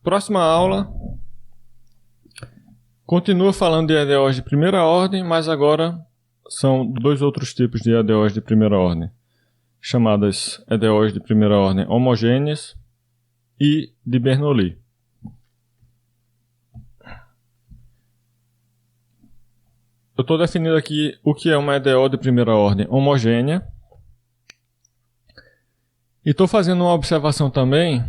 próxima aula continua falando de EDOs de primeira ordem, mas agora são dois outros tipos de EDOs de primeira ordem, chamadas EDOs de primeira ordem homogêneas e de Bernoulli. Eu estou definindo aqui o que é uma EDO de primeira ordem homogênea e estou fazendo uma observação também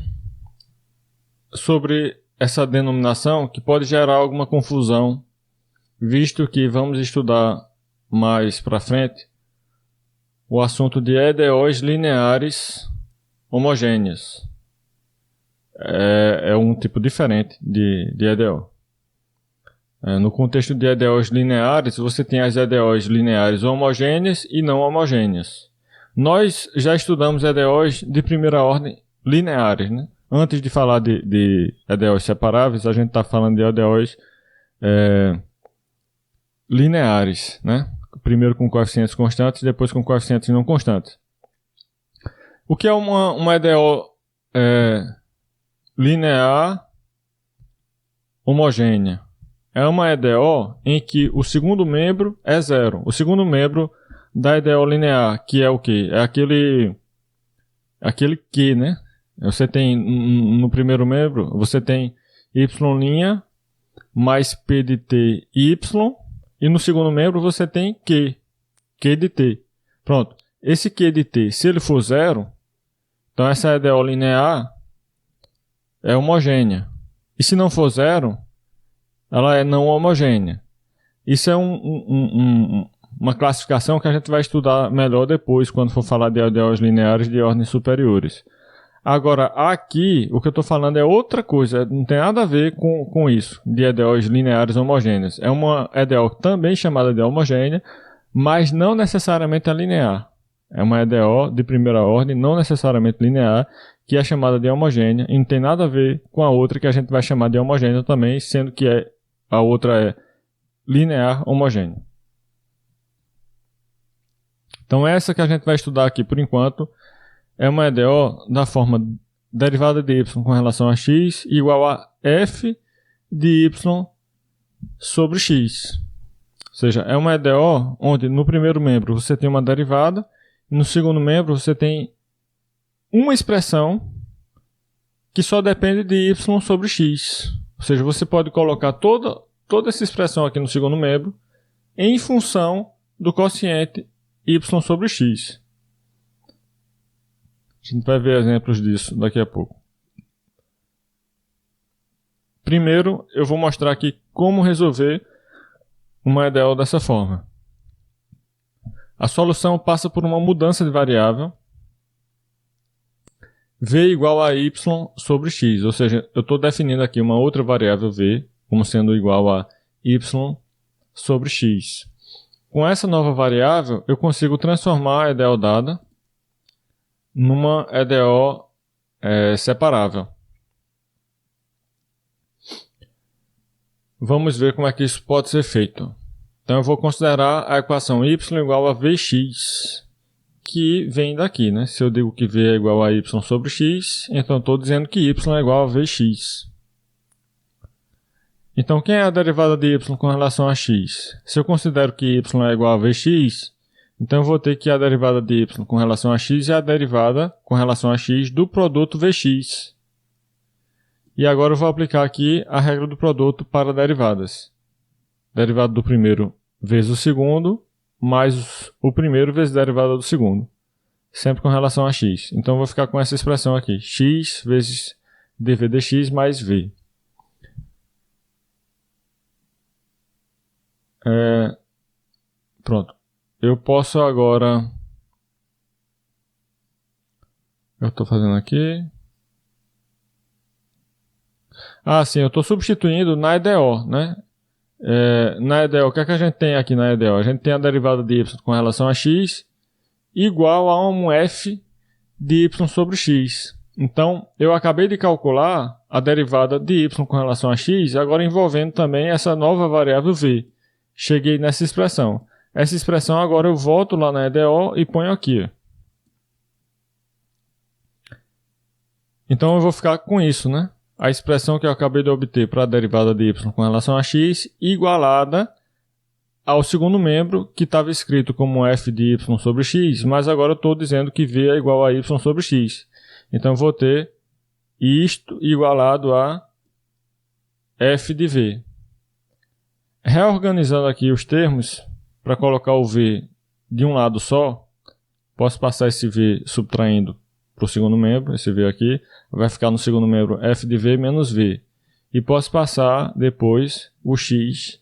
sobre essa denominação que pode gerar alguma confusão, visto que vamos estudar mais para frente o assunto de EDOs lineares homogêneas. É um tipo diferente de EDO. No contexto de EDOs lineares, você tem as EDOs lineares homogêneas e não homogêneas. Nós já estudamos EDOs de primeira ordem lineares, né? Antes de falar de EDOs separáveis, a gente está falando de EDOs lineares, né? Primeiro com coeficientes constantes, depois com coeficientes não constantes. O que é uma EDO linear homogênea? É uma EDO em que o segundo membro é zero. O segundo membro da EDO linear, que é o quê? É aquele que, né? Você tem no primeiro membro, você tem y' mais p de t y, e no segundo membro você tem q de t. Pronto. Esse q de t, se ele for zero, então essa EDO linear é homogênea. E se não for zero, ela é não homogênea. Isso é uma classificação que a gente vai estudar melhor depois, quando for falar de EDOs lineares de ordens superiores. Agora, aqui, o que eu estou falando é outra coisa, não tem nada a ver com isso, de EDOs lineares homogêneas. É uma EDO também chamada de homogênea, mas não necessariamente é linear. É uma EDO de primeira ordem, não necessariamente linear, que é chamada de homogênea, e não tem nada a ver com a outra que a gente vai chamar de homogênea também, sendo que a outra é linear homogênea. Então essa que a gente vai estudar aqui por enquanto é uma EDO da forma derivada de y com relação a x igual a f de y sobre x. Ou seja, é uma EDO onde no primeiro membro você tem uma derivada e no segundo membro você tem uma expressão que só depende de y sobre x. Ou seja, você pode colocar toda essa expressão aqui no segundo membro em função do quociente y sobre x. A gente vai ver exemplos disso daqui a pouco. Primeiro, eu vou mostrar aqui como resolver uma EDO dessa forma. A solução passa por uma mudança de variável v igual a y sobre x, ou seja, eu estou definindo aqui uma outra variável v como sendo igual a y sobre x. Com essa nova variável, eu consigo transformar a EDO dada numa EDO separável. Vamos ver como é que isso pode ser feito. Então eu vou considerar a equação y igual a vx, que vem daqui, né? Se eu digo que v é igual a y sobre x, então estou dizendo que y é igual a vx. Então quem é a derivada de y com relação a x? Se eu considero que y é igual a vx, então eu vou ter que a derivada de y com relação a x é a derivada com relação a x do produto vx. E agora eu vou aplicar aqui a regra do produto para derivadas. Derivada do primeiro vezes o segundo, mais o primeiro vezes a derivada do segundo. Sempre com relação a x. Então eu vou ficar com essa expressão aqui. X vezes dv dx mais v. Pronto. Eu posso agora... Eu estou fazendo aqui... sim, eu estou substituindo na EDO, né? Na EDO, o que é que a gente tem aqui na EDO? A gente tem a derivada de y com relação a x igual a um f de y sobre x. Então, eu acabei de calcular a derivada de y com relação a x, agora envolvendo também essa nova variável v. Cheguei nessa expressão. Essa expressão agora eu volto lá na EDO e ponho aqui. Então eu vou ficar com isso, né? a expressão que eu acabei de obter para a derivada de y com relação a x igualada ao segundo membro, que estava escrito como f de y sobre x, mas agora eu estou dizendo que v é igual a y sobre x. Então eu vou ter isto igualado a f de v. Reorganizando aqui os termos, para colocar o v de um lado só, posso passar esse v subtraindo para o segundo membro, esse v aqui, vai ficar no segundo membro f de v menos v. E posso passar depois o x,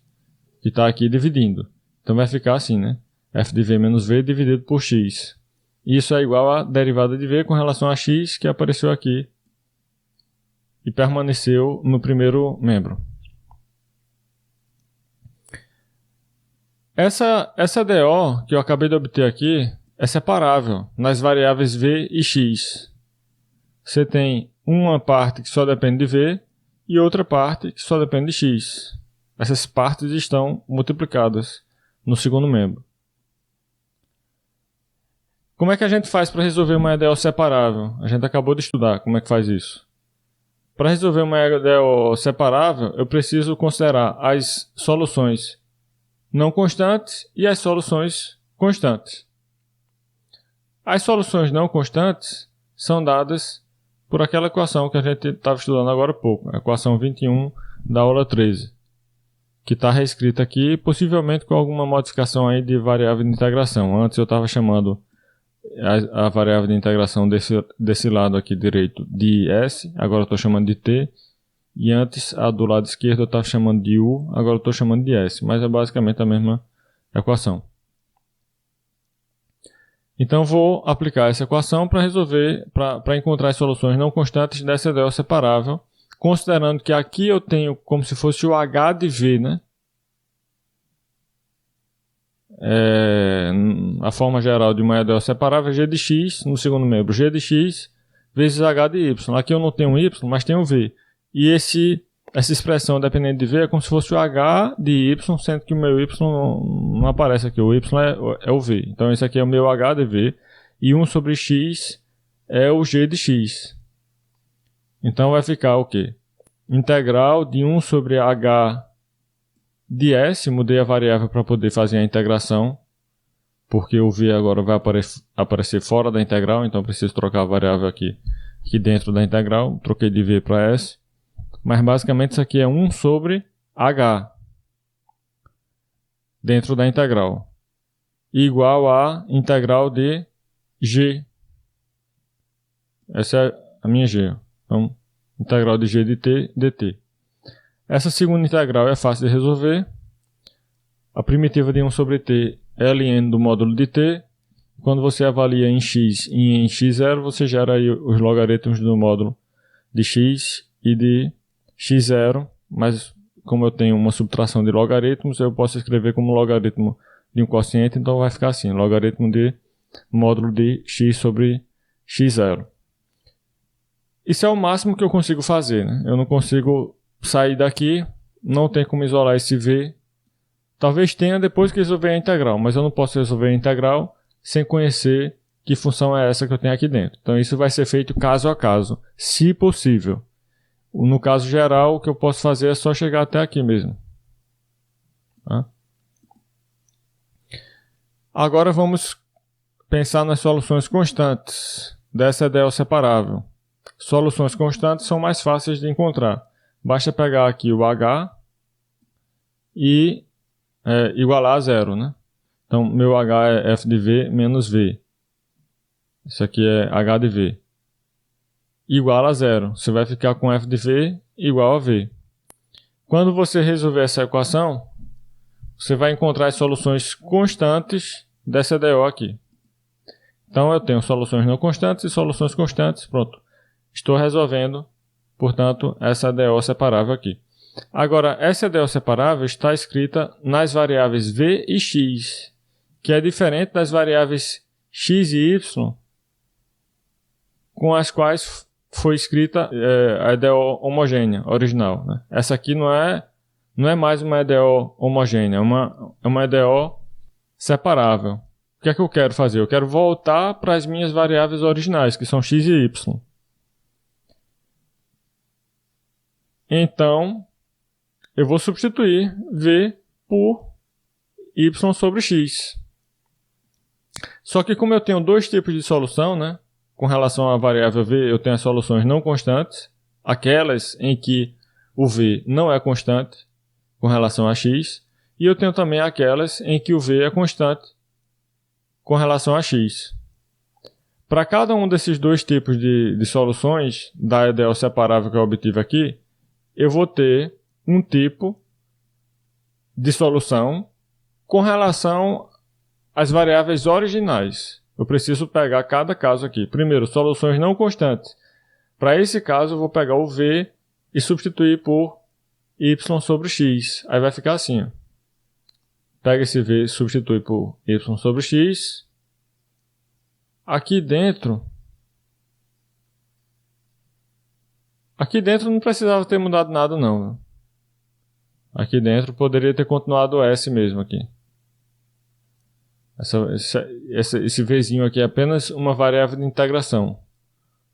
que está aqui dividindo. Então vai ficar assim, né? F de v menos v dividido por x. Isso é igual à derivada de v com relação a x, que apareceu aqui e permaneceu no primeiro membro. Essa DO que eu acabei de obter aqui é separável nas variáveis v e x. Você tem uma parte que só depende de v e outra parte que só depende de x. Essas partes estão multiplicadas no segundo membro. Como é que a gente faz para resolver uma EDO separável? A gente acabou de estudar como é que faz isso. Para resolver uma EDO separável, eu preciso considerar as soluções não constantes e as soluções constantes. As soluções não constantes são dadas por aquela equação que a gente estava estudando agora há pouco, a equação 21 da aula 13, que está reescrita aqui, possivelmente com alguma modificação aí de variável de integração. Antes eu estava chamando a variável de integração desse lado aqui direito de S, agora eu estou chamando de T, e antes a do lado esquerdo eu estava chamando de U, agora eu estou chamando de S, mas é basicamente a mesma equação. Então vou aplicar essa equação para resolver, para encontrar as soluções não constantes dessa EDO separável, considerando que aqui eu tenho como se fosse o H de V, né? A forma geral de uma EDO separável é G de x, no segundo membro G de x vezes H de y. Aqui eu não tenho y, mas tenho V. E essa expressão dependente de V é como se fosse o H de y, sendo que o meu y não aparece aqui. O y é o V. Então esse aqui é o meu H de V. E 1 sobre x é o G de x. Então vai ficar o quê? Integral de 1 sobre H de S. Mudei a variável para poder fazer a integração, porque o V agora vai aparecer fora da integral, então preciso trocar a variável aqui dentro da integral. Troquei de V para S. Mas basicamente isso aqui é 1 sobre H dentro da integral, igual a integral de G. Essa é a minha G. Então, integral de G de T dt. Essa segunda integral é fácil de resolver. A primitiva de 1 sobre T é ln do módulo de T. Quando você avalia em x e em x0, você gera aí os logaritmos do módulo de x e de x0, mas como eu tenho uma subtração de logaritmos, eu posso escrever como logaritmo de um quociente, então vai ficar assim, logaritmo de módulo de x sobre x0. Isso é o máximo que eu consigo fazer, né? Eu não consigo sair daqui, não tem como isolar esse v. Talvez tenha depois que resolver a integral, mas eu não posso resolver a integral sem conhecer que função é essa que eu tenho aqui dentro. Então isso vai ser feito caso a caso, se possível. No caso geral, o que eu posso fazer é só chegar até aqui mesmo. Tá? Agora vamos pensar nas soluções constantes dessa EDO separável. Soluções constantes são mais fáceis de encontrar. Basta pegar aqui o H e igualar a zero, né? Então, meu H é f de v menos v. Isso aqui é H de v. Igual a zero. Você vai ficar com f de v igual a v. Quando você resolver essa equação, você vai encontrar as soluções constantes dessa EDO aqui. Então eu tenho soluções não constantes e soluções constantes. Pronto. Estou resolvendo, portanto, essa EDO separável aqui. Agora, essa EDO separável está escrita nas variáveis v e x, que é diferente das variáveis x e y, com as quais foi escrita a EDO homogênea, original, né? Essa aqui não é mais uma EDO homogênea, é uma EDO separável. O que é que eu quero fazer? Eu quero voltar para as minhas variáveis originais, que são x e y. Então, eu vou substituir v por y sobre x. Só que como eu tenho dois tipos de solução, né? Com relação à variável v, eu tenho as soluções não constantes, aquelas em que o v não é constante com relação a x, e eu tenho também aquelas em que o v é constante com relação a x. Para cada um desses dois tipos de soluções da EDO separável que eu obtive aqui, eu vou ter um tipo de solução com relação às variáveis originais. Eu preciso pegar cada caso aqui. Primeiro, soluções não constantes. Para esse caso, eu vou pegar o v e substituir por y sobre x. Aí vai ficar assim. Ó. Pega esse v e substitui por y sobre x. Aqui dentro não precisava ter mudado nada não. Aqui dentro poderia ter continuado o S mesmo aqui. Esse Vzinho aqui é apenas uma variável de integração.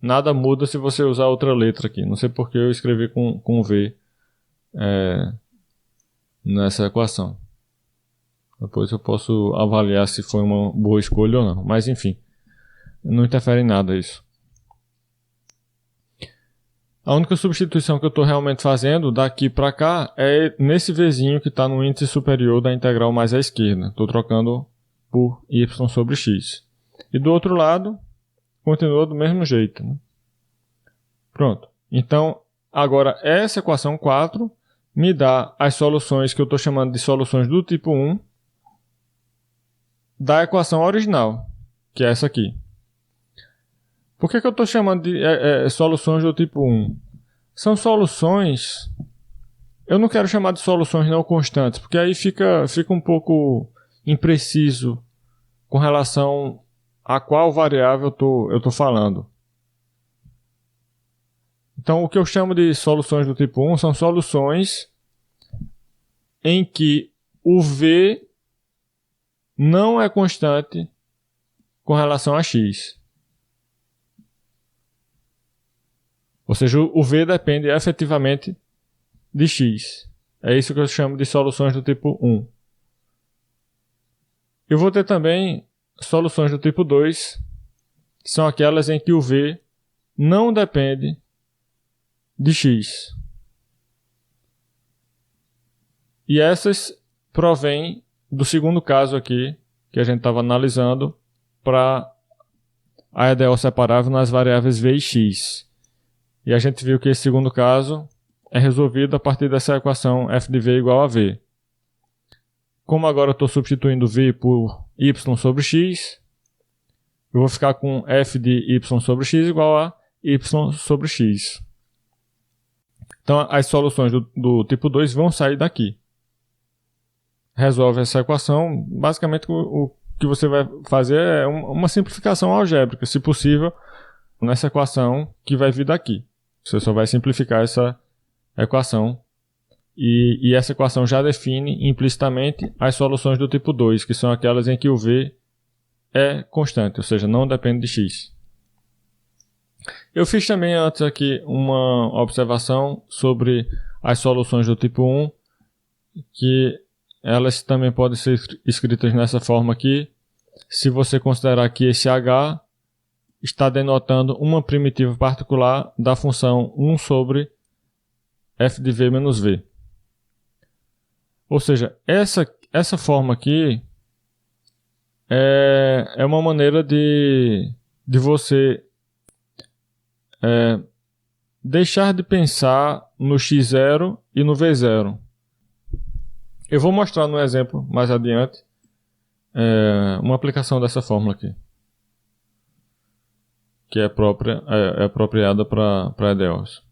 Nada muda se você usar outra letra aqui. Não sei porque eu escrevi com V nessa equação. Depois eu posso avaliar se foi uma boa escolha ou não. Mas enfim, não interfere em nada isso. A única substituição que eu estou realmente fazendo daqui para cá é nesse Vzinho que está no índice superior da integral mais à esquerda. Estou trocando por y sobre x. E do outro lado, continua do mesmo jeito. Né? Pronto. Então, agora essa equação 4 me dá as soluções que eu estou chamando de soluções do tipo 1 da equação original, que é essa aqui. Por que eu estou chamando de soluções do tipo 1? São soluções... Eu não quero chamar de soluções não constantes, porque aí fica um pouco impreciso com relação a qual variável eu estou falando. Então, o que eu chamo de soluções do tipo 1 são soluções em que o v não é constante com relação a x. Ou seja, o v depende efetivamente de x. É isso que eu chamo de soluções do tipo 1. Eu vou ter também soluções do tipo 2, que são aquelas em que o v não depende de x. E essas provêm do segundo caso aqui, que a gente estava analisando, para a EDO separável nas variáveis v e x. E a gente viu que esse segundo caso é resolvido a partir dessa equação f de v igual a v. Como agora eu estou substituindo v por y sobre x, eu vou ficar com f de y sobre x igual a y sobre x. Então, as soluções do tipo 2 vão sair daqui. Resolve essa equação. Basicamente, o que você vai fazer é uma simplificação algébrica, se possível, nessa equação que vai vir daqui. Você só vai simplificar essa equação. E essa equação já define implicitamente as soluções do tipo 2, que são aquelas em que o v é constante, ou seja, não depende de x. Eu fiz também antes aqui uma observação sobre as soluções do tipo 1, que elas também podem ser escritas nessa forma aqui, se você considerar que esse h está denotando uma primitiva particular da função 1 sobre f de v menos v. Ou seja, essa forma aqui é uma maneira de você deixar de pensar no x0 e no v0. Eu vou mostrar no exemplo mais adiante uma aplicação dessa fórmula aqui, que é apropriada para EDOs.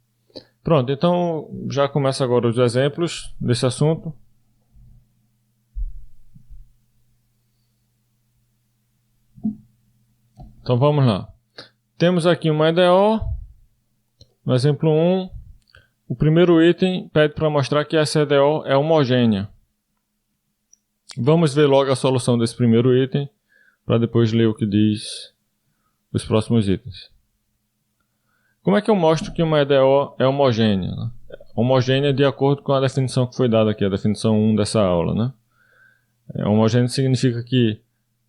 Pronto, então já começa agora os exemplos desse assunto. Então vamos lá. Temos aqui uma EDO. No exemplo 1, o primeiro item pede para mostrar que essa EDO é homogênea. Vamos ver logo a solução desse primeiro item, para depois ler o que diz os próximos itens. Como é que eu mostro que uma EDO é homogênea? homogênea de acordo com a definição que foi dada aqui, a definição 1 dessa aula, né? Homogêneo significa que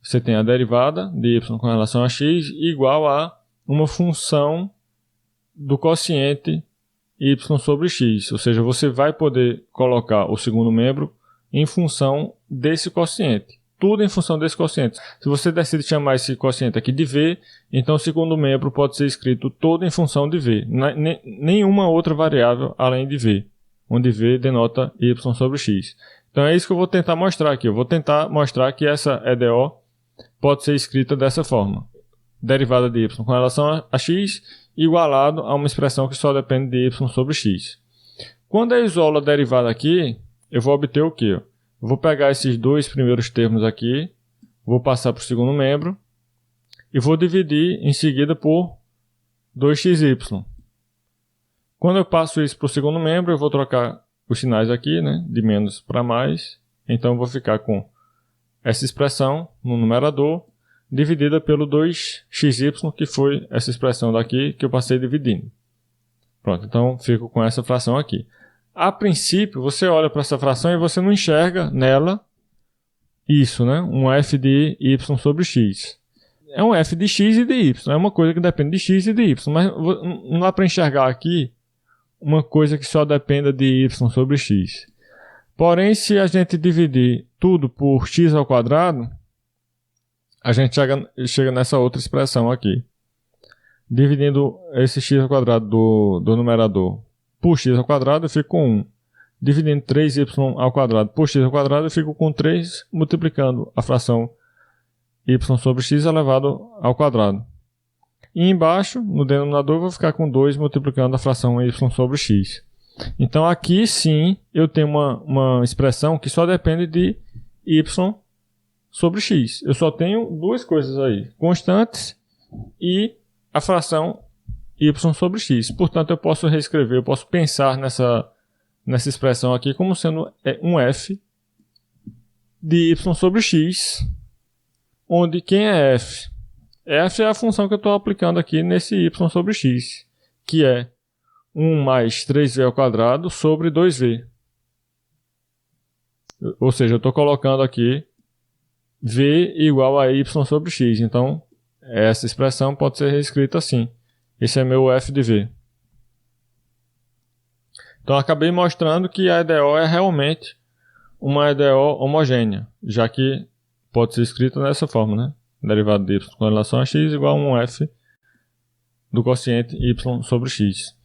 você tem a derivada de y com relação a x igual a uma função do quociente y sobre x. Ou seja, você vai poder colocar o segundo membro em função desse quociente. Tudo em função desse quociente. Se você decide chamar esse quociente aqui de v, então o segundo membro pode ser escrito todo em função de v. Nenhuma outra variável além de v, onde v denota y sobre x. Então é isso que eu vou tentar mostrar aqui. Eu vou tentar mostrar que essa EDO pode ser escrita dessa forma. Derivada de y com relação a x igualado a uma expressão que só depende de y sobre x. Quando eu isolo a derivada aqui, eu vou obter o quê? Eu vou pegar esses dois primeiros termos aqui, vou passar para o segundo membro e vou dividir em seguida por 2xy. Quando eu passo isso para o segundo membro, eu vou trocar os sinais aqui, né, de menos para mais. Então eu vou ficar com essa expressão no numerador dividida pelo 2xy, que foi essa expressão daqui que eu passei dividindo. Pronto, então fico com essa fração aqui. A princípio, você olha para essa fração e você não enxerga nela isso, né? Um f de y sobre x. É um f de x e de y. É uma coisa que depende de x e de y. Mas não dá para enxergar aqui uma coisa que só dependa de y sobre x. Porém, se a gente dividir tudo por x ao quadrado, a gente chega nessa outra expressão aqui. Dividindo esse x ao quadrado do numerador por x ao quadrado, eu fico com 1. Dividindo 3y ao quadrado por x ao quadrado, eu fico com 3, multiplicando a fração y sobre x elevado ao quadrado. E embaixo, no denominador, eu vou ficar com 2 multiplicando a fração y sobre x. Então aqui sim eu tenho uma expressão que só depende de y sobre x. Eu só tenho duas coisas aí, constantes e a fração y sobre x. Portanto, eu posso reescrever, eu posso pensar nessa expressão aqui como sendo um f de y sobre x, onde quem é f? F é a função que eu estou aplicando aqui nesse y sobre x, que é 1 mais 3v ao quadrado sobre 2v. Ou seja, eu estou colocando aqui v igual a y sobre x. Então, essa expressão pode ser reescrita assim. Esse é meu f de v. Então, acabei mostrando que a EDO é realmente uma EDO homogênea, já que pode ser escrita dessa forma, né? Derivada de y com relação a x igual a um f do quociente y sobre x.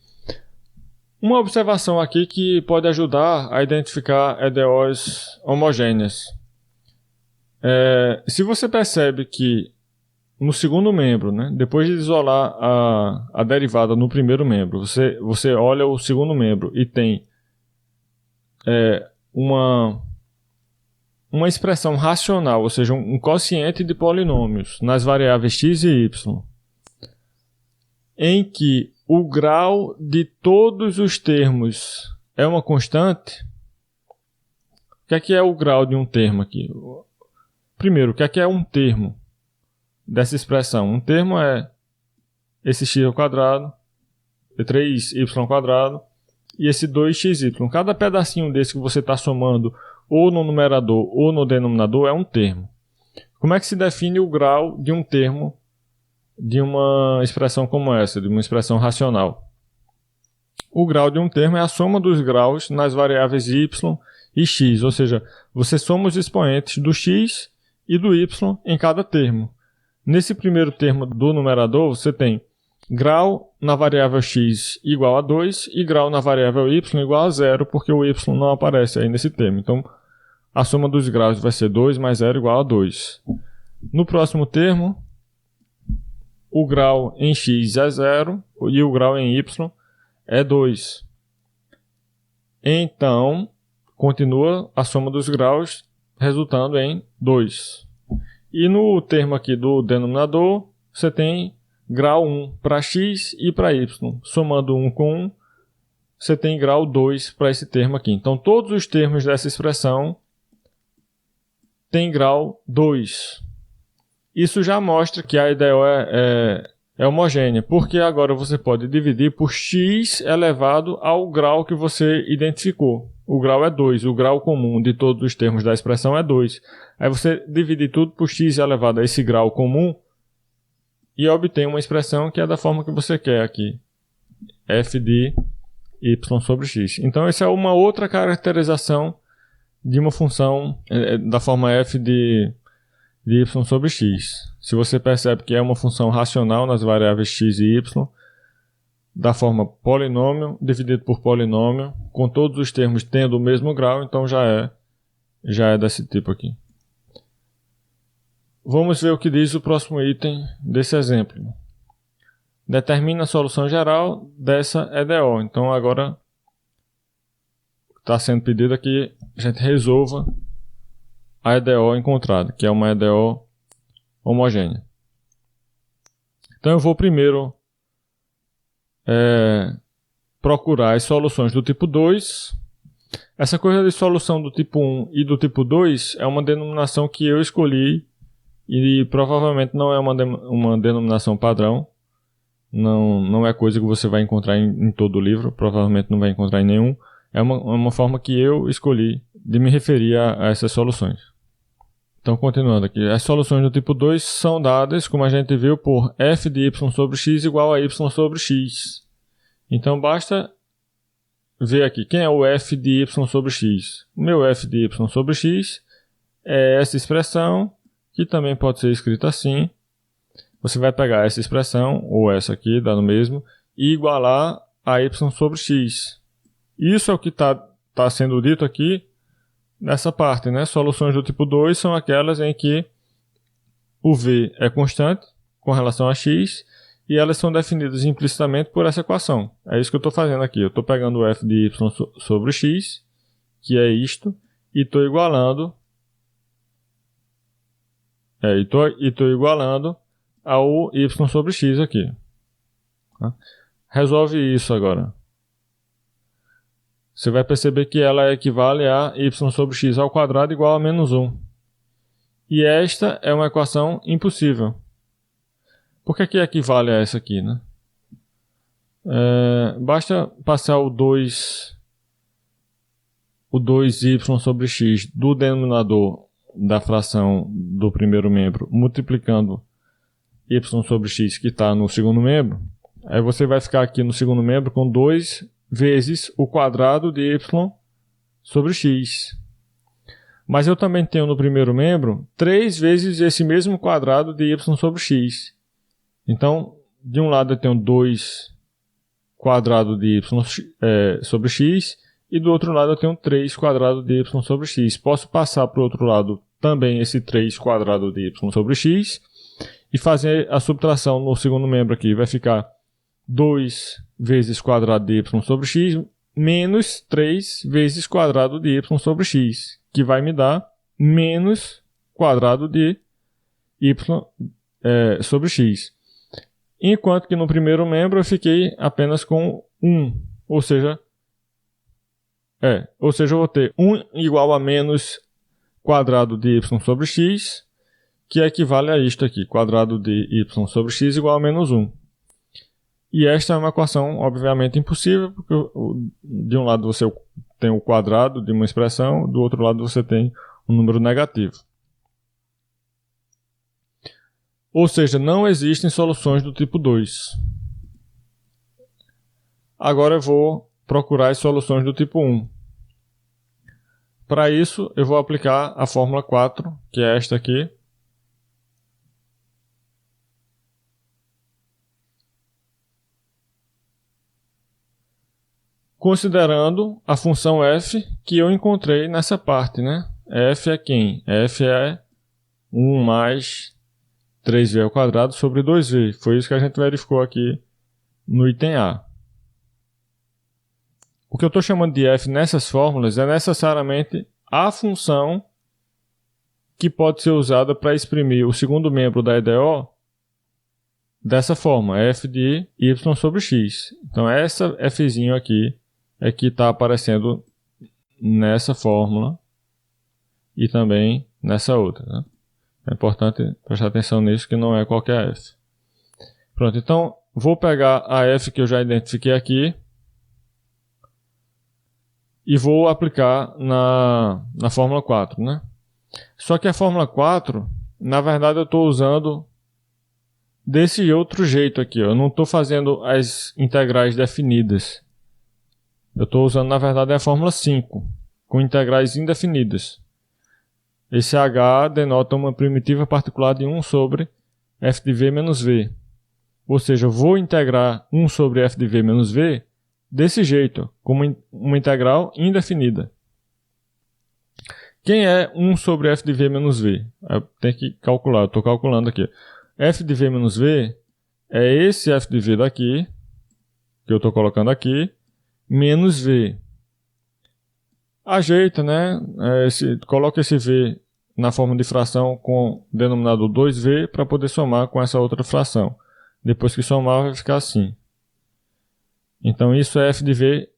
Uma observação aqui que pode ajudar a identificar EDOs homogêneas. Se você percebe que no segundo membro, né, depois de isolar a derivada no primeiro membro, você olha o segundo membro e tem uma expressão racional, ou seja, um quociente de polinômios nas variáveis x e y, em que o grau de todos os termos é uma constante. O que é o grau de um termo aqui? Primeiro, o que é um termo dessa expressão? Um termo é esse x ao quadrado, 3y ao quadrado e esse 2xy. Cada pedacinho desse que você está somando ou no numerador ou no denominador é um termo. Como é que se define o grau de um termo de uma expressão como essa, de uma expressão racional? O grau de um termo é a soma dos graus nas variáveis y e x, ou seja, você soma os expoentes do x e do y em cada termo. Nesse primeiro termo do numerador, você tem grau na variável x igual a 2 e grau na variável y igual a 0, porque o y não aparece aí nesse termo. Então, a soma dos graus vai ser 2 mais 0 igual a 2. No próximo termo, o grau em x é 0 e o grau em y é 2. Então, continua a soma dos graus resultando em 2. E no termo aqui do denominador, você tem grau 1 para x e para y. Somando 1 com 1, você tem grau 2 para esse termo aqui. Então, todos os termos dessa expressão têm grau 2. Isso já mostra que a EDO é homogênea, porque agora você pode dividir por x elevado ao grau que você identificou. O grau é 2, o grau comum de todos os termos da expressão é 2. Aí você divide tudo por x elevado a esse grau comum e obtém uma expressão que é da forma que você quer aqui, f de y sobre x. Então essa é uma outra caracterização de uma função da forma f de y sobre x. Se você percebe que é uma função racional nas variáveis x e y, da forma polinômio dividido por polinômio, com todos os termos tendo o mesmo grau, então já é desse tipo aqui. Vamos ver o que diz o próximo item desse exemplo. Determina a solução geral dessa EDO. Então agora está sendo pedido aqui a gente resolva a EDO encontrada, que é uma EDO homogênea. Então eu vou primeiro procurar as soluções do tipo 2. Essa coisa de solução do tipo 1 e do tipo 2 é uma denominação que eu escolhi e provavelmente não é uma denominação padrão. Não é coisa que você vai encontrar em todo o livro, provavelmente não vai encontrar em nenhum. É uma forma que eu escolhi de me referir a essas soluções. Então, continuando aqui. As soluções do tipo 2 são dadas, como a gente viu, por f de y sobre x igual a y sobre x. Então, basta ver aqui quem é o f de y sobre x. O meu f de y sobre x é essa expressão, que também pode ser escrita assim. Você vai pegar essa expressão, ou essa aqui, dá no mesmo, e igualar a y sobre x. Isso é o que está sendo dito aqui nessa parte, né? Soluções do tipo 2 são aquelas em que o v é constante com relação a x e elas são definidas implicitamente por essa equação. É isso que eu estou fazendo aqui. Eu estou pegando o f de y sobre x, que é isto, e estou igualando ao y sobre x aqui. Tá? Resolve isso agora. Você vai perceber que ela equivale a y sobre x ao quadrado igual a menos 1. E esta é uma equação impossível. Por que equivale a essa aqui, né? Basta passar o 2y sobre x do denominador da fração do primeiro membro, multiplicando y sobre x que está no segundo membro. Aí você vai ficar aqui no segundo membro com 2 vezes o quadrado de y sobre x. Mas eu também tenho no primeiro membro 3 vezes esse mesmo quadrado de y sobre x. Então, de um lado eu tenho 2 quadrado de y sobre x e do outro lado eu tenho 3 quadrado de y sobre x. Posso passar para o outro lado também esse 3 quadrado de y sobre x e fazer a subtração no segundo membro aqui. Vai ficar 2 vezes quadrado de y sobre x menos 3 vezes quadrado de y sobre x, que vai me dar menos quadrado de y sobre x. Enquanto que no primeiro membro eu fiquei apenas com 1, ou seja, eu vou ter 1 igual a menos quadrado de y sobre x, que equivale a isto aqui, quadrado de y sobre x igual a menos 1. E esta é uma equação, obviamente, impossível, porque de um lado você tem o quadrado de uma expressão, do outro lado você tem um número negativo. Ou seja, não existem soluções do tipo 2. Agora eu vou procurar as soluções do tipo 1. Para isso, eu vou aplicar a fórmula 4, que é esta aqui. Considerando a função f que eu encontrei nessa parte, né? F é quem? F é 1 mais 3v ao quadrado sobre 2v. Foi isso que a gente verificou aqui no item A. O que eu estou chamando de f nessas fórmulas é necessariamente a função que pode ser usada para exprimir o segundo membro da EDO dessa forma, f de y sobre x. Então essa fzinho aqui é que está aparecendo nessa fórmula e também nessa outra. Né? É importante prestar atenção nisso, que não é qualquer f. Pronto, então vou pegar a f que eu já identifiquei aqui e vou aplicar na fórmula 4, né? Só que a fórmula 4, na verdade eu estou usando desse outro jeito aqui, ó. Eu não estou fazendo as integrais definidas. Eu estou usando, na verdade, a fórmula 5, com integrais indefinidas. Esse h denota uma primitiva particular de 1 sobre f de v menos v. Ou seja, eu vou integrar 1 sobre f de v menos v desse jeito, como uma integral indefinida. Quem é 1 sobre f de v menos v? Eu tenho que calcular, eu estou calculando aqui. F de v menos v é esse f de v daqui, que eu estou colocando aqui, menos v. Ajeita, né? Coloca esse v na forma de fração com denominador 2v para poder somar com essa outra fração. Depois que somar, vai ficar assim. Então, isso é f de v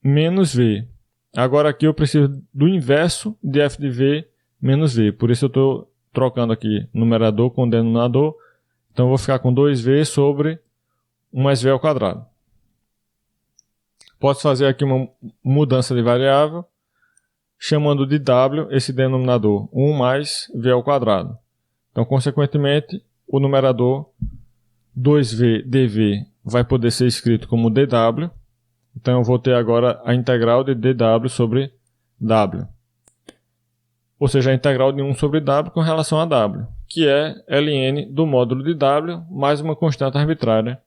menos v. Agora aqui eu preciso do inverso de f de v menos v. Por isso eu estou trocando aqui numerador com denominador. Então, eu vou ficar com 2v sobre 1 mais v ao quadrado. Posso fazer aqui uma mudança de variável, chamando de w esse denominador 1 mais v ao quadrado. Então, consequentemente, o numerador 2v dv vai poder ser escrito como dw. Então, eu vou ter agora a integral de dw sobre w. Ou seja, a integral de 1 sobre w com relação a w, que é ln do módulo de w mais uma constante arbitrária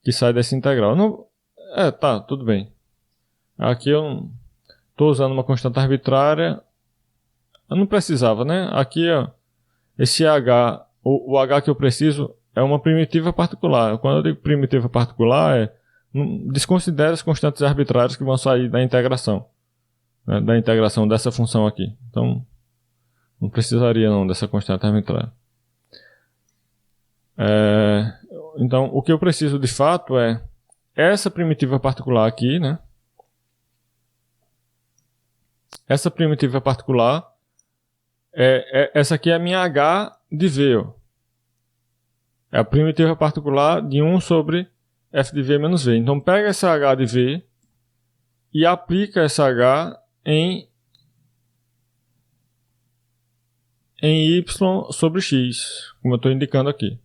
que sai dessa integral. Não, tá, tudo bem. Aqui eu estou usando uma constante arbitrária. Eu não precisava, né? Aqui, ó, esse h, o h que eu preciso é uma primitiva particular. Quando eu digo primitiva particular, desconsidere as constantes arbitrárias que vão sair da integração, né? Da integração dessa função aqui. Então, não precisaria não dessa constante arbitrária. Então, o que eu preciso de fato é essa primitiva particular aqui, né? Essa primitiva particular, essa aqui é a minha h de v. Ó. É a primitiva particular de 1 sobre f de v menos v. Então, pega essa h de v e aplica essa h em y sobre x, como eu estou indicando aqui.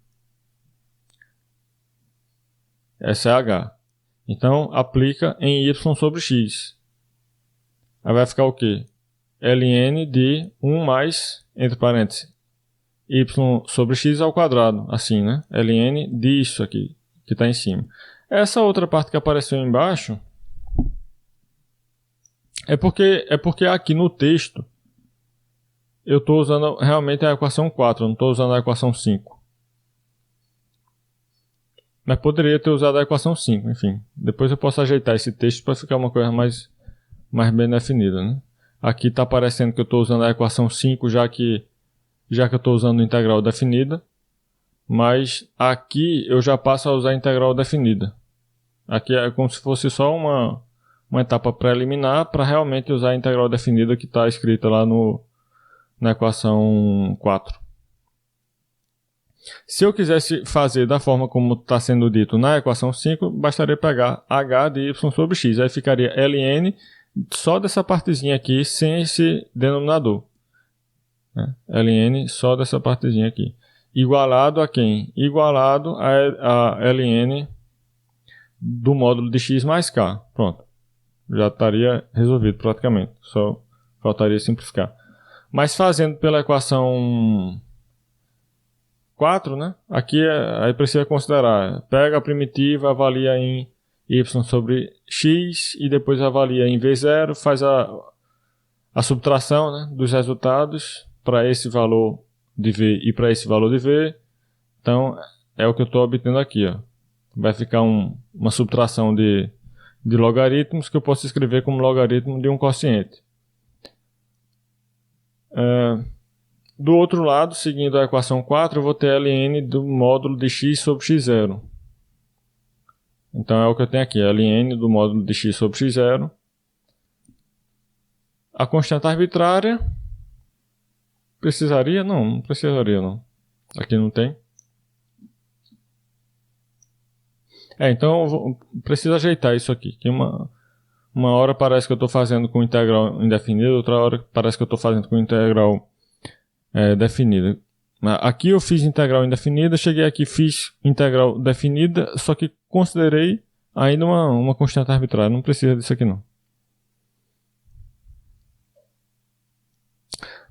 Essa é a h. Então, aplica em y sobre x. Aí vai ficar o quê? ln de 1 mais, entre parênteses, y sobre x ao quadrado. Assim, né? ln disso aqui, que está em cima. Essa outra parte que apareceu embaixo é porque aqui no texto eu estou usando realmente a equação 4, eu não estou usando a equação 5. Mas poderia ter usado a equação 5, enfim. Depois eu posso ajeitar esse texto para ficar uma coisa mais bem definida, né? Aqui está aparecendo que eu estou usando a equação 5, já que eu estou usando a integral definida. Mas aqui eu já passo a usar a integral definida. Aqui é como se fosse só uma etapa preliminar para realmente usar a integral definida que está escrita lá na equação 4. Se eu quisesse fazer da forma como está sendo dito na equação 5, bastaria pegar h de y sobre x. Aí ficaria ln só dessa partezinha aqui, sem esse denominador. Ln só dessa partezinha aqui. Igualado a quem? Igualado a ln do módulo de x mais k. Pronto. Já estaria resolvido praticamente. Só faltaria simplificar. Mas fazendo pela equação 4, né? Aqui aí precisa considerar. Pega a primitiva, avalia em y sobre x e depois avalia em v0, faz a subtração, né, dos resultados para esse valor de v e para esse valor de v. Então, é o que eu estou obtendo aqui. Ó. Vai ficar uma subtração de logaritmos que eu posso escrever como logaritmo de um quociente. Do outro lado, seguindo a equação 4, eu vou ter ln do módulo de x sobre x0. Então, é o que eu tenho aqui, ln do módulo de x sobre x0. A constante arbitrária, precisaria? Não precisaria não. Aqui não tem. Então preciso ajeitar isso aqui. Que uma hora parece que eu estou fazendo com integral indefinida, outra hora parece que eu estou fazendo com integral definida. Aqui eu fiz integral indefinida, cheguei aqui fiz integral definida, só que considerei ainda uma constante arbitrária. Não precisa disso aqui não.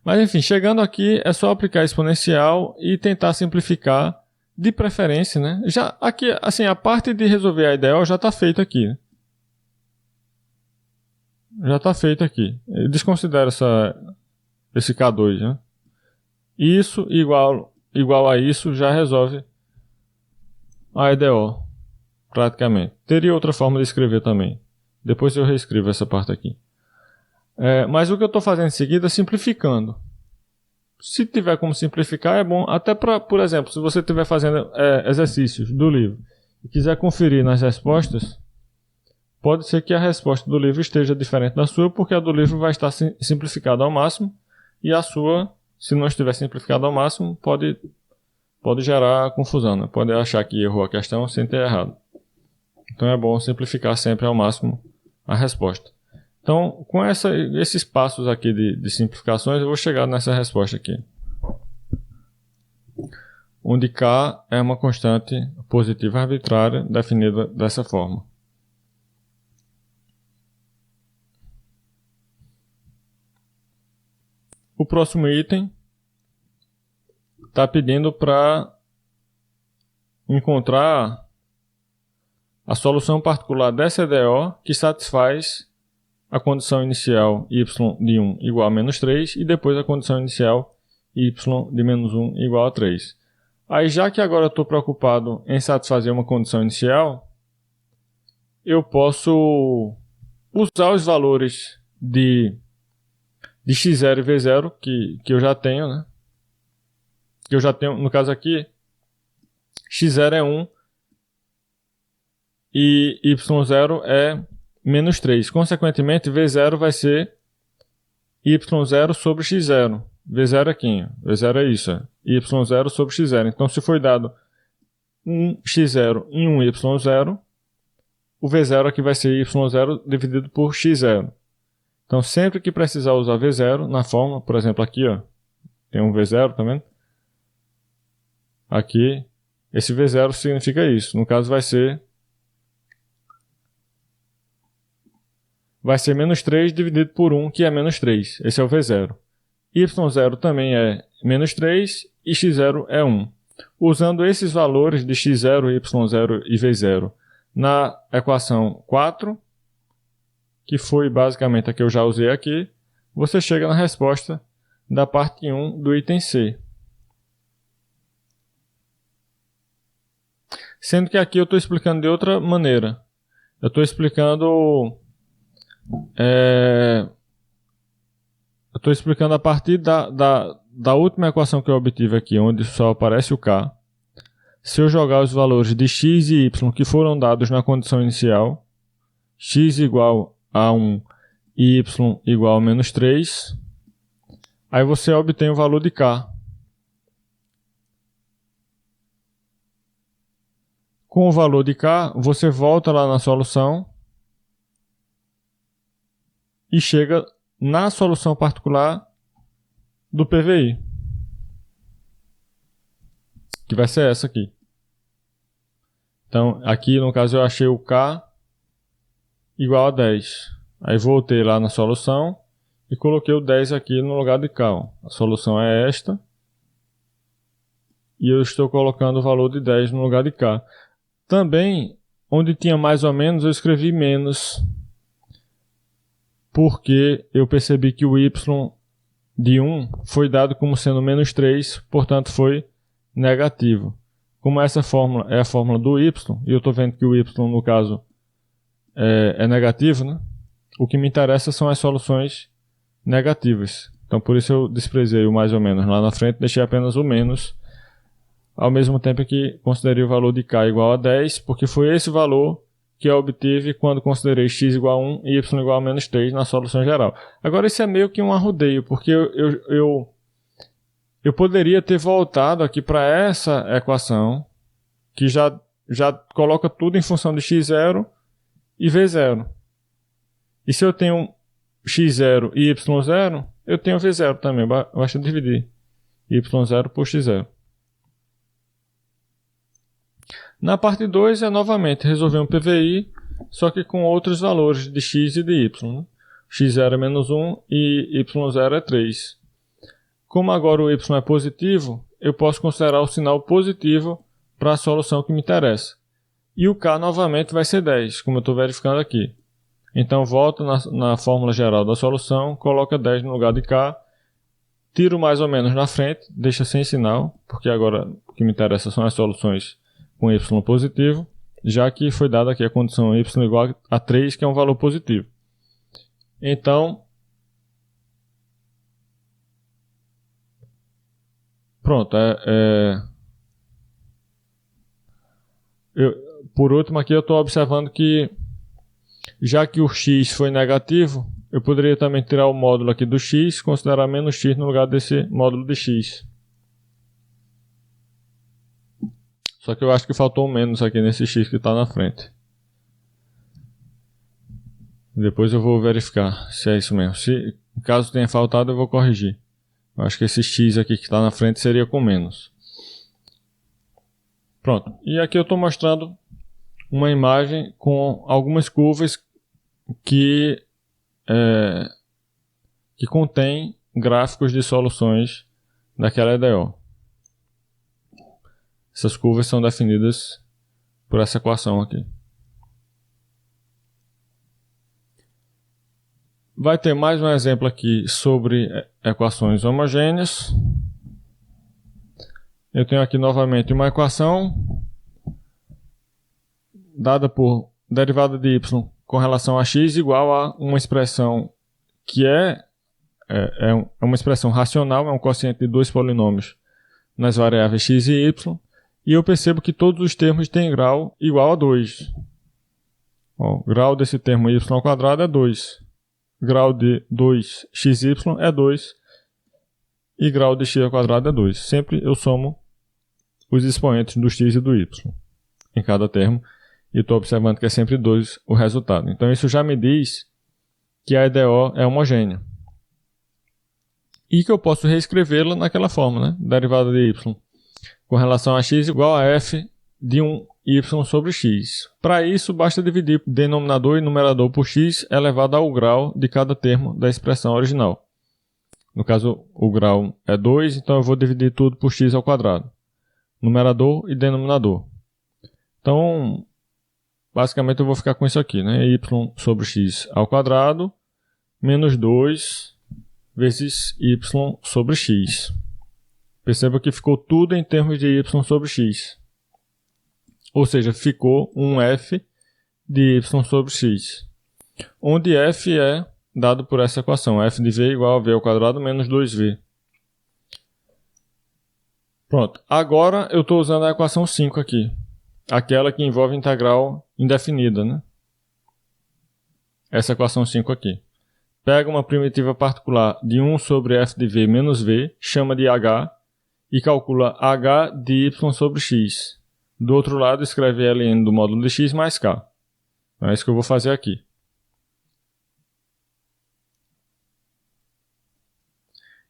Mas enfim, chegando aqui é só aplicar exponencial e tentar simplificar de preferência, né? Já aqui, assim, a parte de resolver a IDEO já está feita aqui. Né? Já está feito aqui. Desconsidera esse K2, né? Isso igual a isso já resolve a IDEO, praticamente. Teria outra forma de escrever também. Depois eu reescrevo essa parte aqui. Mas o que eu estou fazendo em seguida é simplificando. Se tiver como simplificar é bom. Até para, por exemplo, se você estiver fazendo exercícios do livro e quiser conferir nas respostas, pode ser que a resposta do livro esteja diferente da sua, porque a do livro vai estar simplificada ao máximo e a sua, se não estiver simplificada ao máximo, pode gerar confusão, né? Pode achar que errou a questão sem ter errado. Então é bom simplificar sempre ao máximo a resposta. Então, com esses passos aqui de simplificações, eu vou chegar nessa resposta aqui. Onde K é uma constante positiva arbitrária definida dessa forma. O próximo item está pedindo para encontrar a solução particular dessa EDO que satisfaz a condição inicial y de 1 igual a menos 3 e depois a condição inicial y de menos 1 igual a 3. Aí, já que agora eu estou preocupado em satisfazer uma condição inicial, eu posso usar os valores de x0 e v0 que eu já tenho, né? Que eu já tenho, no caso aqui, x0 é 1 e y0 é menos 3. Consequentemente, v0 vai ser y0 sobre x0. v0 é aqui, v0 é isso, y0 sobre x0. Então, se foi dado 1 x0 em 1 y0, o v0 aqui vai ser y0 dividido por x0. Então, sempre que precisar usar v0 na fórmula, por exemplo, aqui, ó, tem um v0, tá vendo? Aqui, esse v0 significa isso. No caso, vai ser menos 3 dividido por 1, que é menos 3. Esse é o v0. y0 também é menos 3 e x0 é 1. Usando esses valores de x0, y0 e v0 na equação 4, que foi basicamente a que eu já usei aqui, você chega na resposta da parte 1 do item C. Sendo que aqui eu estou explicando de outra maneira. Eu estou explicando a partir da última equação que eu obtive aqui, onde só aparece o K. Se eu jogar os valores de x e y que foram dados na condição inicial, x igual a 1 e y igual a menos 3, aí você obtém o valor de K. Com o valor de K, você volta lá na solução e chega na solução particular do PVI, que vai ser essa aqui. Então, aqui no caso eu achei o K igual a 10. Aí voltei lá na solução e coloquei o 10 aqui no lugar de K. A solução é esta. E eu estou colocando o valor de 10 no lugar de K. Também, onde tinha mais ou menos, eu escrevi menos, porque eu percebi que o y de 1 foi dado como sendo menos 3, portanto foi negativo. Como essa fórmula é a fórmula do y, e eu estou vendo que o y, no caso, é negativo, né? O que me interessa são as soluções negativas. Então, por isso eu desprezei o mais ou menos lá na frente, deixei apenas o menos, ao mesmo tempo que considerei o valor de K igual a 10, porque foi esse valor que eu obtive quando considerei x igual a 1 e y igual a menos 3 na solução geral. Agora, isso é meio que um arrodeio, porque eu poderia ter voltado aqui para essa equação, que já já coloca tudo em função de x0 e v0. E se eu tenho x0 e y0, eu tenho v0 também. Basta dividir y0 por x0. Na parte 2 é novamente resolver um PVI, só que com outros valores de x e de y. Né? x0 é menos 1 e y0 é 3. Como agora o y é positivo, eu posso considerar o sinal positivo para a solução que me interessa. E o k novamente vai ser 10, como eu estou verificando aqui. Então volto na fórmula geral da solução, coloca 10 no lugar de k, tiro mais ou menos na frente, deixa sem sinal, porque agora o que me interessa são as soluções com y positivo, já que foi dada aqui a condição y igual a 3, que é um valor positivo. Então, pronto. Por último aqui eu estou observando que, já que o x foi negativo, eu poderia também tirar o módulo aqui do x, considerar menos x no lugar desse módulo de x. Só que eu acho que faltou um menos aqui nesse x que está na frente. Depois eu vou verificar se é isso mesmo. Se caso tenha faltado, eu vou corrigir. Eu acho que esse x aqui que está na frente seria com menos. Pronto. E aqui eu estou mostrando uma imagem com algumas curvas que contém gráficos de soluções daquela EDO. Essas curvas são definidas por essa equação aqui. Vai ter mais um exemplo aqui sobre equações homogêneas. Eu tenho aqui novamente uma equação dada por derivada de y com relação a x igual a uma expressão que é uma expressão racional, é um quociente de dois polinômios nas variáveis x e y. E eu percebo que todos os termos têm grau igual a 2. O grau desse termo y ao quadrado é 2. Grau de 2xy é 2. E grau de x ao quadrado é 2. Sempre eu somo os expoentes do x e do y em cada termo. E estou observando que é sempre 2 o resultado. Então isso já me diz que a EDO é homogênea. E que eu posso reescrevê-la naquela forma, né? Derivada de y com relação a x igual a f de um y sobre x. Para isso, basta dividir denominador e numerador por x elevado ao grau de cada termo da expressão original. No caso, o grau é 2, então eu vou dividir tudo por x ao quadrado. Numerador e denominador. Então, basicamente eu vou ficar com isso aqui, né? Y sobre x ao quadrado menos 2 vezes y sobre x. Perceba que ficou tudo em termos de y sobre x. Ou seja, ficou um f de y sobre x. Onde f é dado por essa equação. F de v igual a v ao quadrado menos 2v. Pronto. Agora eu estou usando a equação 5 aqui. Aquela que envolve integral indefinida, né? Essa equação 5 aqui. Pega uma primitiva particular de 1 sobre f de v menos v, chama de h, e calcula h de y sobre x. Do outro lado, escreve ln do módulo de x mais k. Então, é isso que eu vou fazer aqui.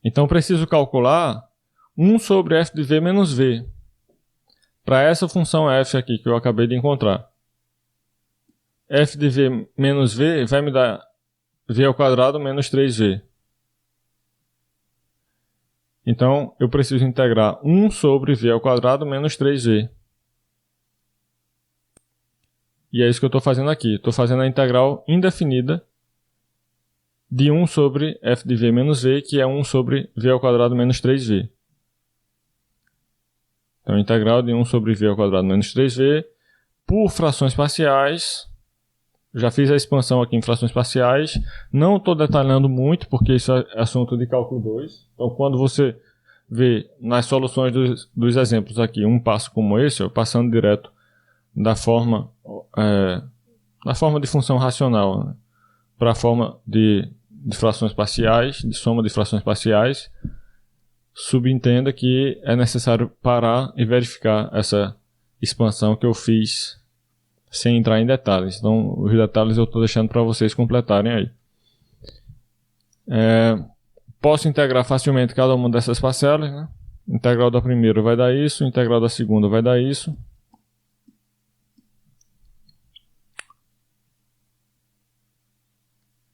Então, preciso calcular 1 sobre f de v menos v. Para essa função f aqui que eu acabei de encontrar. F de v menos v vai me dar v ao quadrado menos 3v. Então, eu preciso integrar 1 sobre v ao quadrado menos 3v. E é isso que eu estou fazendo aqui. Estou fazendo a integral indefinida de 1 sobre f de v menos v, que é 1 sobre v ao quadrado menos 3v. Então, integral de 1 sobre v ao quadrado menos 3v por frações parciais. Já fiz a expansão aqui em frações parciais. Não estou detalhando muito, porque isso é assunto de cálculo 2. Então, quando você vê nas soluções dos exemplos aqui um passo como esse, ó, passando direto da forma de função racional, né, para a forma de frações parciais, de soma de frações parciais, subentenda que é necessário parar e verificar essa expansão que eu fiz sem entrar em detalhes. Então, os detalhes eu estou deixando para vocês completarem aí. Posso integrar facilmente cada uma dessas parcelas, né? Integral da primeira vai dar isso, integral da segunda vai dar isso.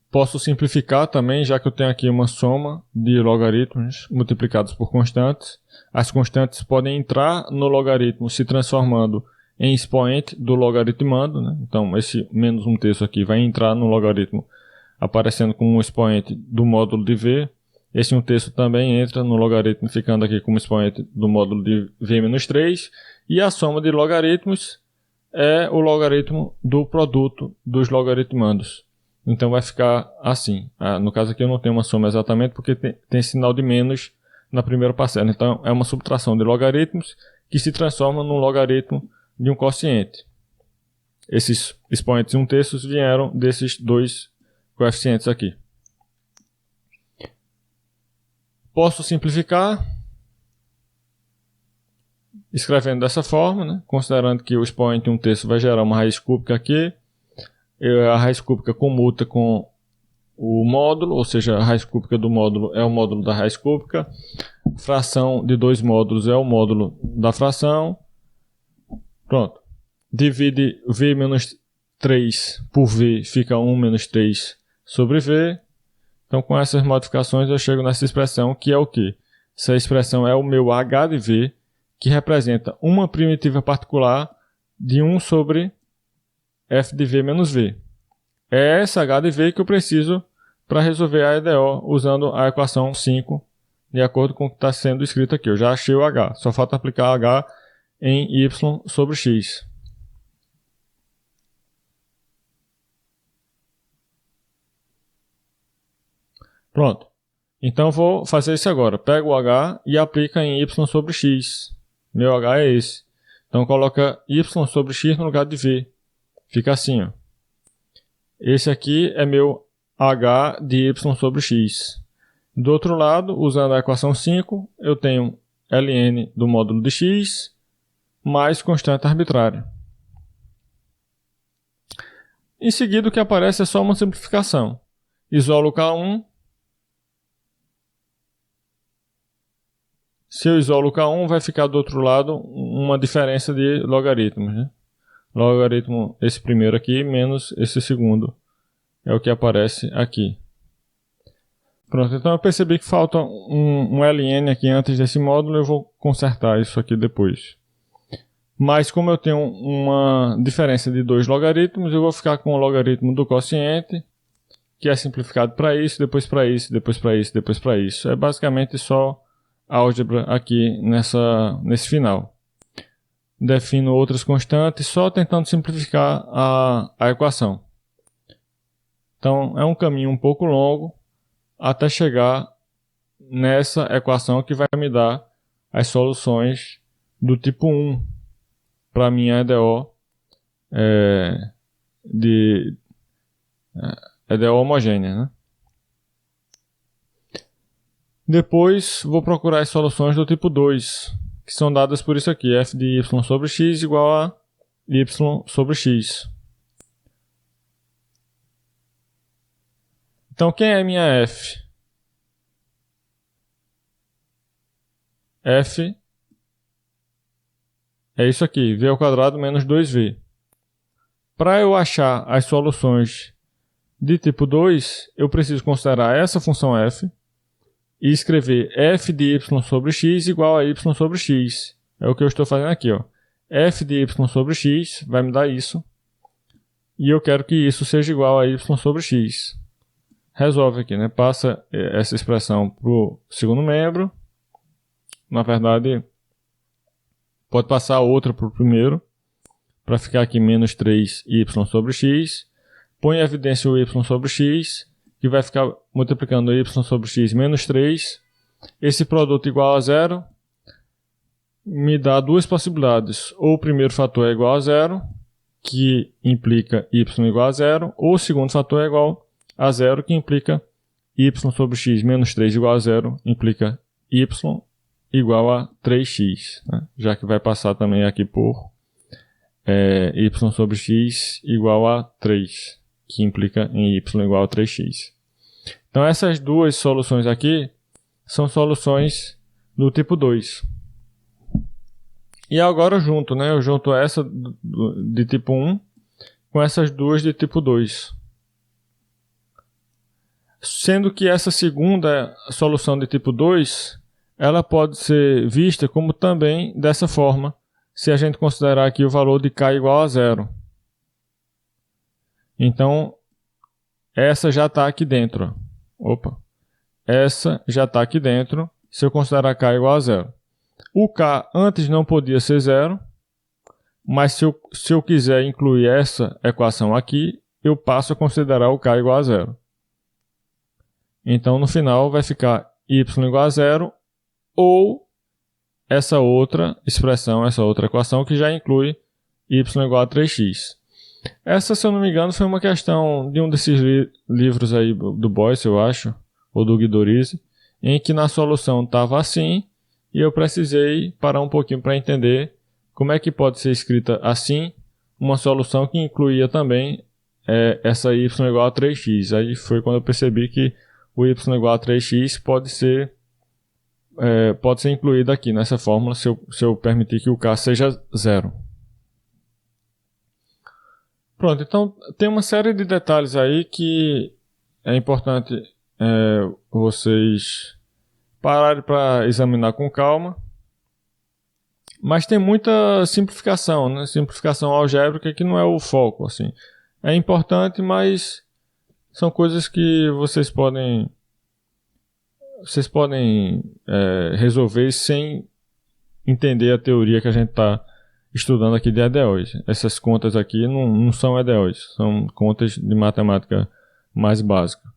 Posso simplificar também, já que eu tenho aqui uma soma de logaritmos multiplicados por constantes. As constantes podem entrar no logaritmo se transformando em expoente do logaritmando, né? Então, esse menos 1/3 aqui vai entrar no logaritmo aparecendo como um expoente do módulo de v. Esse 1/3 também entra no logaritmo, ficando aqui como expoente do módulo de v-3. E a soma de logaritmos é o logaritmo do produto dos logaritmandos. Então vai ficar assim. No caso aqui eu não tenho uma soma exatamente porque tem sinal de menos na primeira parcela. Então é uma subtração de logaritmos que se transforma num logaritmo de um quociente. Esses expoentes 1/3 vieram desses dois coeficientes aqui. Posso simplificar escrevendo dessa forma, né? Considerando que o expoente 1/3 vai gerar uma raiz cúbica aqui. A raiz cúbica comuta com o módulo, ou seja, a raiz cúbica do módulo é o módulo da raiz cúbica. Fração de dois módulos é o módulo da fração. Pronto. Divide v-3 por v, fica 1 menos 3 sobre v. Então, com essas modificações, eu chego nessa expressão, que é o quê? Essa expressão é o meu h de v, que representa uma primitiva particular de 1 sobre f de v menos v. É essa h de v que eu preciso para resolver a EDO usando a equação 5, de acordo com o que está sendo escrito aqui. Eu já achei o h, só falta aplicar h em y sobre x. Pronto. Então vou fazer isso agora. Pego o h e aplica em y sobre x. Meu h é esse. Então coloca y sobre x no lugar de v. Fica assim, ó. Esse aqui é meu h de y sobre x. Do outro lado, usando a equação 5, eu tenho ln do módulo de x mais constante arbitrária. Em seguida, o que aparece é só uma simplificação. Isolo o K1. Se eu isolo o K1, vai ficar do outro lado uma diferença de logaritmos, né? Logaritmo, esse primeiro aqui, menos esse segundo. É o que aparece aqui. Pronto, então eu percebi que falta um ln aqui antes desse módulo, eu vou consertar isso aqui depois. Mas como eu tenho uma diferença de dois logaritmos, eu vou ficar com o logaritmo do quociente, que é simplificado para isso, depois para isso, depois para isso, depois para isso. É basicamente só álgebra aqui nesse final. Defino outras constantes, só tentando simplificar a equação. Então, é um caminho um pouco longo até chegar nessa equação que vai me dar as soluções do tipo 1 para a minha EDO EDO homogênea, né? Depois, vou procurar as soluções do tipo 2, que são dadas por isso aqui, f de y sobre x igual a y sobre x. Então, quem é minha f? F é isso aqui, v ao quadrado menos 2v. Para eu achar as soluções de tipo 2, eu preciso considerar essa função f e escrever f de y sobre x igual a y sobre x. É o que eu estou fazendo aqui, ó. F de y sobre x vai me dar isso. E eu quero que isso seja igual a y sobre x. Resolve aqui, né? Passa essa expressão para o segundo membro. Na verdade, pode passar outra para o primeiro, para ficar aqui menos 3y sobre x. Põe em evidência o y sobre x, que vai ficar multiplicando y sobre x menos 3. Esse produto igual a zero me dá duas possibilidades. Ou o primeiro fator é igual a zero, que implica y igual a zero, ou o segundo fator é igual a zero, que implica y sobre x menos 3 igual a zero, implica y igual a 3x, né? Já que vai passar também aqui por y sobre x igual a 3, que implica em y igual a 3x. Então essas duas soluções aqui são soluções do tipo 2. E agora eu junto essa de tipo 1 com essas duas de tipo 2. Sendo que essa segunda solução de tipo 2, ela pode ser vista como também dessa forma, se a gente considerar aqui o valor de k igual a 0. Então, essa já está aqui dentro. Essa já está aqui dentro, se eu considerar k igual a 0. O k antes não podia ser 0, mas se eu quiser incluir essa equação aqui, eu passo a considerar o k igual a 0. Então, no final, vai ficar y igual a 0 ou essa outra expressão, essa outra equação que já inclui y igual a 3x. Essa, se eu não me engano, foi uma questão de um desses livros aí do Boyce, eu acho, ou do Guidorizi, em que na solução estava assim e eu precisei parar um pouquinho para entender como é que pode ser escrita assim uma solução que incluía também essa y igual a 3x. Aí foi quando eu percebi que o y igual a 3x pode ser incluído aqui nessa fórmula se eu permitir que o k seja 0. Pronto, então tem uma série de detalhes aí que é importante vocês pararem para examinar com calma. Mas tem muita simplificação, né? Simplificação algébrica que não é o foco, assim. É importante, mas são coisas que vocês podem resolver sem entender a teoria que a gente está estudando aqui de EDOs. Essas contas aqui não são EDOs, são contas de matemática mais básica.